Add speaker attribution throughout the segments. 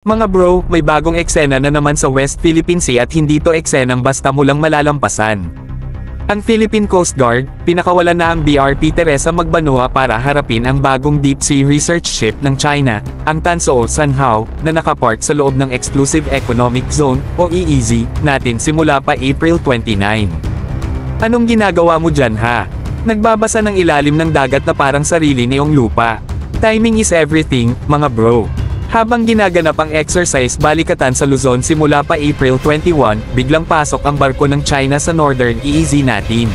Speaker 1: Mga bro, may bagong eksena na naman sa West Philippine Sea at hindi to eksenang basta mo lang malalampasan. Ang Philippine Coast Guard, pinakawalan na ang BRP Teresa Magbanua para harapin ang bagong deep sea research ship ng China, ang Tansuo Sanhao, na nakapark sa loob ng Exclusive Economic Zone, o EEZ, natin simula pa April 29. Anong ginagawa mo dyan ha? Nagbabasa ng ilalim ng dagat na parang sarili niyong lupa. Timing is everything, mga bro. Habang ginaganap ang exercise balikatan sa Luzon simula pa April 21, biglang pasok ang barko ng China sa Northern EEZ natin.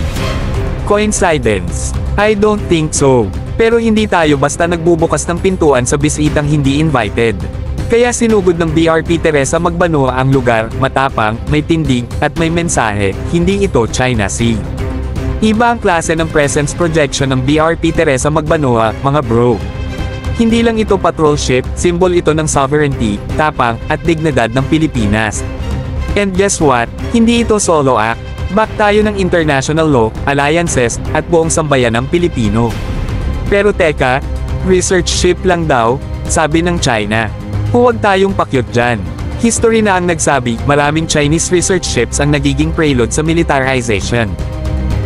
Speaker 1: Coincidence? I don't think so. Pero hindi tayo basta nagbubukas ng pintuan sa bisitang hindi invited. Kaya sinugod ng BRP Teresa Magbanua ang lugar, matapang, may tindig, at may mensahe, hindi ito China Sea. Iba ang klase ng presence projection ng BRP Teresa Magbanua, mga bro. Hindi lang ito patrol ship, symbol ito ng sovereignty, tapang, at dignidad ng Pilipinas. And guess what? Hindi ito solo act. Back tayo ng international law, alliances, at buong sambayan ng Pilipino. Pero teka, research ship lang daw, sabi ng China. Huwag tayong pakyut dyan. History na ang nagsabi, maraming Chinese research ships ang nagiging prelude sa militarization.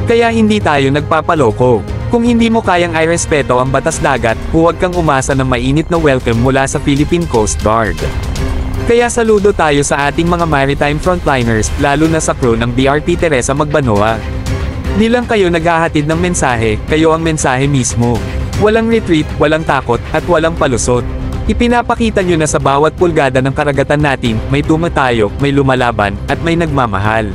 Speaker 1: Kaya hindi tayo nagpapaloko. Kung hindi mo kayang irespeto ang batas dagat, huwag kang umasa ng mainit na welcome mula sa Philippine Coast Guard. Kaya saludo tayo sa ating mga maritime frontliners, lalo na sa crew ng BRP Teresa Magbanua. Di lang kayo naghahatid ng mensahe, kayo ang mensahe mismo. Walang retreat, walang takot, at walang palusot. Ipinapakita nyo na sa bawat pulgada ng karagatan natin, may tumatayo, may lumalaban, at may nagmamahal.